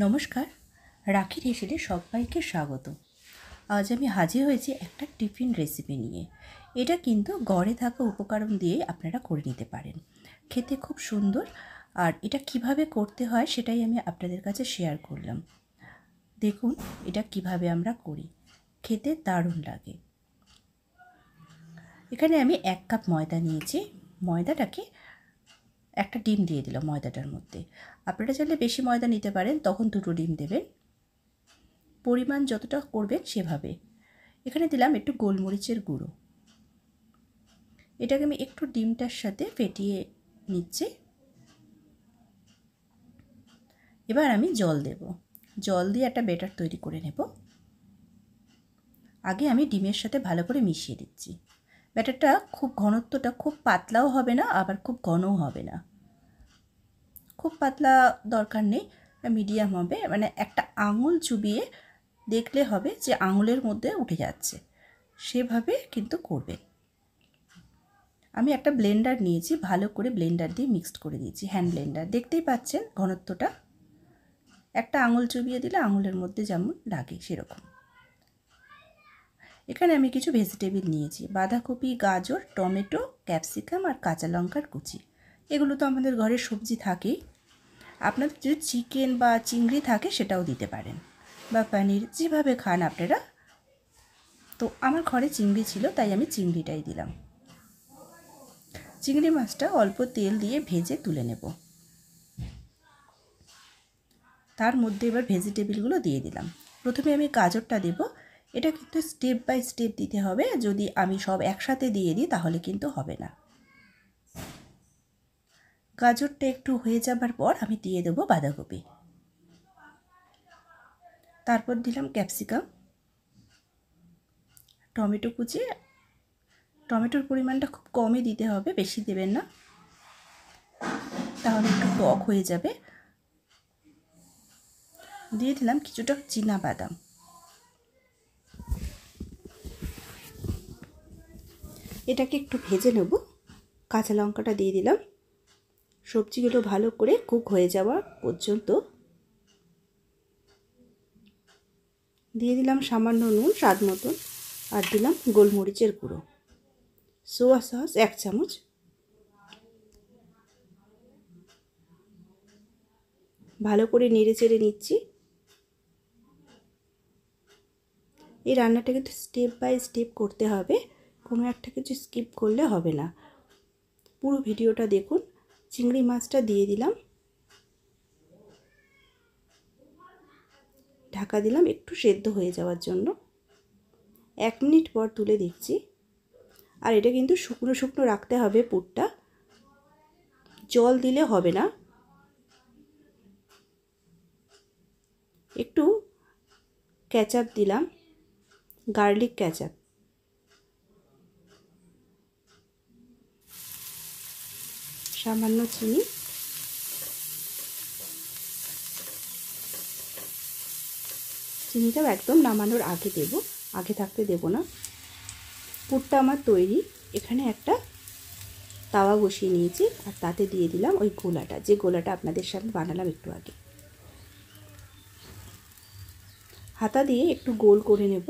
নমস্কার, রাখির হেসেলে সবাইকে স্বাগত। আজ আমি হাজির হয়েছি একটা টিফিন রেসিপি নিয়ে। এটা কিন্তু ঘরে থাকা উপকরণ দিয়ে আপনারা করে নিতে পারেন। খেতে খুব সুন্দর, আর এটা কিভাবে করতে হয় সেটাই আমি আপনাদের কাছে শেয়ার করলাম। দেখুন এটা কিভাবে আমরা করি, খেতে দারুণ লাগে। এখানে আমি 1 কাপ ময়দা নিয়েছি। ময়দাটাকে একটা ডিম দিয়ে দিলাম ময়দাটার মধ্যে। আপনারা চাইলে বেশি ময়দা নিতে পারেন, তখন 2টো ডিম দেবেন। পরিমাণ যতটা করবেন সেভাবে। এখানে দিলাম একটু গোলমরিচের গুঁড়ো। এটাকে আমি একটু ডিমটার সাথে ফেটিয়ে নিচ্ছি। এবার আমি জল দেব। জল দিয়ে একটা ব্যাটার তৈরি করে নেব। আগে আমি ডিমের সাথে ভালো করে মিশিয়ে দিচ্ছি। ব্যাটারটা খুব ঘনত্বটা খুব পাতলাও হবে না, আবার খুব ঘনও হবে না। খুব পাতলা দরকার নেই, মিডিয়াম হবে। মানে একটা আঙুল চুবিয়ে দেখলে হবে যে আঙুলের মধ্যে উঠে যাচ্ছে, সেভাবে কিন্তু করবেন। আমি একটা ব্লেন্ডার নিয়েছি, ভালো করে ব্লেন্ডার দিয়ে মিক্সড করে দিয়েছি। হ্যান্ড ব্লেন্ডার, দেখতেই পাচ্ছেন ঘনত্বটা। একটা আঙুল চুবিয়ে দিলে আঙুলের মধ্যে যেমন লাগে সেরকম। এখানে আমি কিছু ভেজিটেবল নিয়েছি, বাঁধাকপি, গাজর, টমেটো, ক্যাপসিকাম আর কাঁচা লঙ্কার কুচি। এগুলো তো আমাদের ঘরে সবজি থাকেই। আপনাদের যদি চিকেন বা চিংড়ি থাকে সেটাও দিতে পারেন, বা পনির, যেভাবে খান আপনারা। তো আমার ঘরে চিংড়ি ছিল, তাই আমি চিংড়িটাই দিলাম। চিংড়ি মাছটা অল্প তেল দিয়ে ভেজে তুলে নেব। তার মধ্যে এবার ভেজিটেবলগুলো দিয়ে দিলাম। প্রথমে আমি গাজরটা দেব। এটা কিন্তু স্টেপ বাই স্টেপ দিতে হবে। যদি আমি সব একসাথে দিয়ে দিই তাহলে কিন্তু হবে না। গাজরটা একটু হয়ে যাবার পর আমি দিয়ে দেবো বাঁধাকপি। তারপর দিলাম ক্যাপসিকাম, টমেটো কুচি। টমেটোর পরিমাণটা খুব কমই দিতে হবে, বেশি দেবেন না, তাহলে একটু টক হয়ে যাবে। দিয়ে দিলাম কিছুটা চীনা বাদাম। এটাকে একটু ভেজে নেব। কাঁচা লঙ্কাটা দিয়ে দিলাম। সবজিগুলো ভালো করে কুক হয়ে যাওয়া পর্যন্ত দিয়ে দিলাম সামান্য নুন স্বাদ মতন, আর দিলাম গোলমরিচের গুঁড়ো। সোয়া সস 1 চামচ। ভালো করে নেড়ে চেড়ে নিচ্ছি। এই রান্নাটা কিন্তু স্টেপ বাই স্টেপ করতে হবে, কোনো একটা কিছু স্কিপ করলে হবে না। পুরো ভিডিওটা দেখুন। চিংড়ি মাছটা দিয়ে দিলাম, ঢাকা দিলাম একটু সেদ্ধ হয়ে যাওয়ার জন্য। 1 মিনিট পর তুলে দেখছি। আর এটা কিন্তু শুকনো শুকনো রাখতে হবে পুরটা, জল দিলে হবে না। একটু কেচাপ দিলাম, গার্লিক কেচাপ। সামান্য চিনি। চিনিটাও একদম নামানোর আগে দেব, আগে থাকতে দেব না। পুরটা আমার তৈরি। এখানে একটা তাওয়া বসিয়ে নিয়েছি, আর তাতে দিয়ে দিলাম ওই গোলাটা, যে গোলাটা আপনাদের সামনে বানালাম একটু আগে। হাতা দিয়ে একটু গোল করে নেব।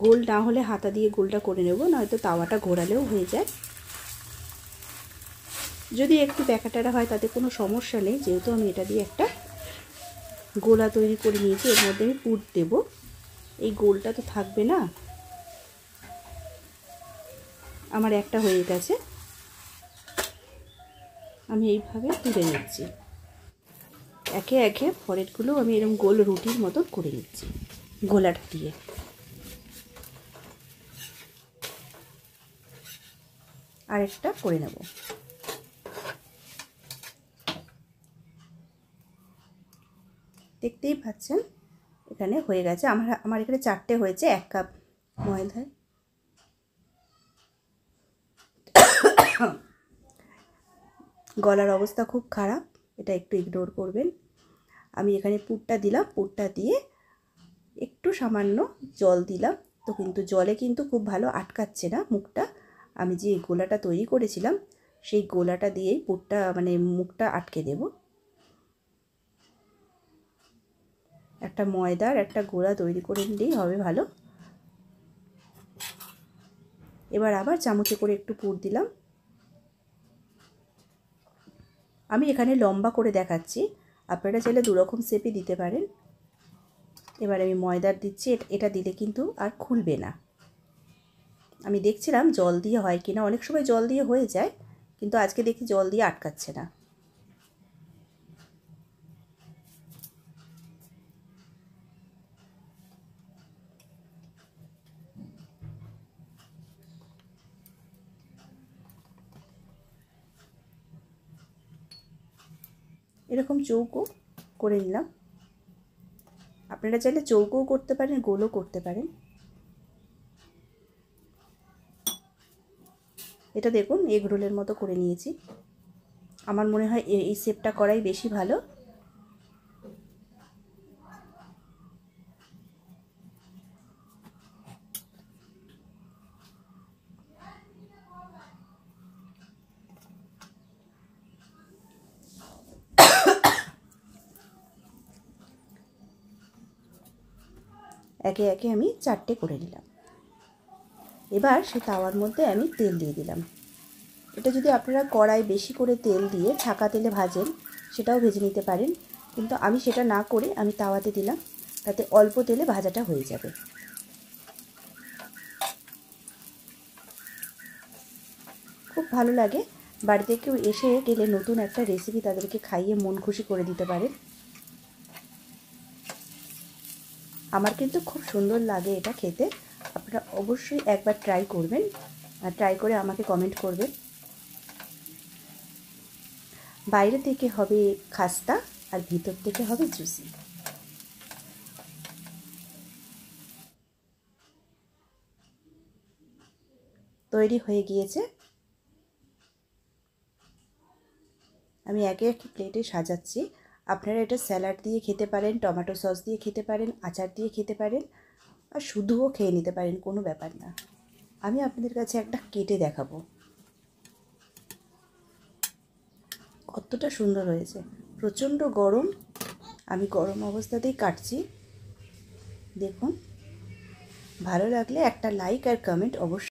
গোল না হলে হাতা দিয়ে গোলটা করে নেব, নয়তো তাওয়াটা ঘোরালেও হয়ে যায়। যদি একটু ব্যাকাটারা হয় তাতে কোনো সমস্যা নেই, যেহেতু আমি এটা দিয়ে একটা গোলা তৈরি করে নিয়েছি। এর মধ্যে আমি পুর দেব। এই গোলটা তো থাকবে না। আমার একটা হয়ে গেছে, আমি এইভাবে তুলে নিচ্ছি। একে একে পরেরগুলো আমি এরকম গোল রুটির মতো করে নিচ্ছি গোলাটা দিয়ে। আরেকটা করে নেব। দেখতেই পাচ্ছেন এখানে হয়ে গেছে। আমার এখানে 4টে হয়েছে 1 কাপ ময়দায়। গলার অবস্থা খুব খারাপ, এটা একটু ইগনোর করবেন। আমি এখানে পুরটা দিলাম, পুরটা দিয়ে একটু সামান্য জল দিলাম। তো কিন্তু জলে কিন্তু খুব ভালো আটকাচ্ছে না মুখটা। আমি যে গোলাটা তৈরি করেছিলাম সেই গোলাটা দিয়েই পুরটা মানে মুখটা আটকে দেব। একটা ময়দার একটা গোলা তৈরি করে নিলেই হবে ভালো। এবার আবার চামচে করে একটু পুর দিলাম। আমি এখানে লম্বা করে দেখাচ্ছি, আপনারা চাইলে দুরকম শেপই দিতে পারেন। এবার আমি ময়দার দিচ্ছি, এটা দিলে কিন্তু আর খুলবে না। আমি দেখছিলাম জল দিয়ে হয় কিনা, অনেক সময় জল দিয়ে হয়ে যায়, কিন্তু আজকে দেখি জল দিয়ে আটকাচ্ছে না। এরকম চৌকো করে নিলাম। আপনারা চাইলে চৌকোও করতে পারেন, গোলও করতে পারেন। এটা দেখুন এগ রোলের মতো করে নিয়েছি। আমার মনে হয় এই শেপটা করাই বেশি ভালো। একে একে আমি 4টে করে নিলাম। এবার সে তাওয়ার মধ্যে আমি তেল দিয়ে দিলাম। এটা যদি আপনারা কড়াই বেশি করে তেল দিয়ে ছাকা তেলে ভাজেন সেটাও ভেজে নিতে পারেন, কিন্তু আমি সেটা না করে আমি তাওয়াতে দিলাম, তাতে অল্প তেলে ভাজাটা হয়ে যাবে। খুব ভালো লাগে। বাড়িতে কেউ এসে গেলে নতুন একটা রেসিপি তাদেরকে খাইয়ে মন খুশি করে দিতে পারেন। আমার কিন্তু খুব সুন্দর লাগে এটা খেতে। আপনারা অবশ্যই একবার ট্রাই করবেন, আর ট্রাই করে আমাকে কমেন্ট করবেন। বাইরে থেকে হবে খাস্তা আর ভিতর থেকে হবে জুসি। তৈরি হয়ে গিয়েছে। আমি একে একে প্লেটে সাজাচ্ছি। আপনারা এটা স্যালাড দিয়ে খেতে পারেন, টমেটো সস দিয়ে খেতে পারেন, আচার দিয়ে খেতে পারেন, আর শুধুও খেয়ে নিতে পারেন, কোনো ব্যাপার না। আমি আপনাদের কাছে একটা কেটে দেখাবো কতটা সুন্দর হয়েছে। প্রচণ্ড গরম, আমি গরম অবস্থাতেই কাটছি। দেখুন, ভালো লাগলে একটা লাইক আর কমেন্ট অবশ্যই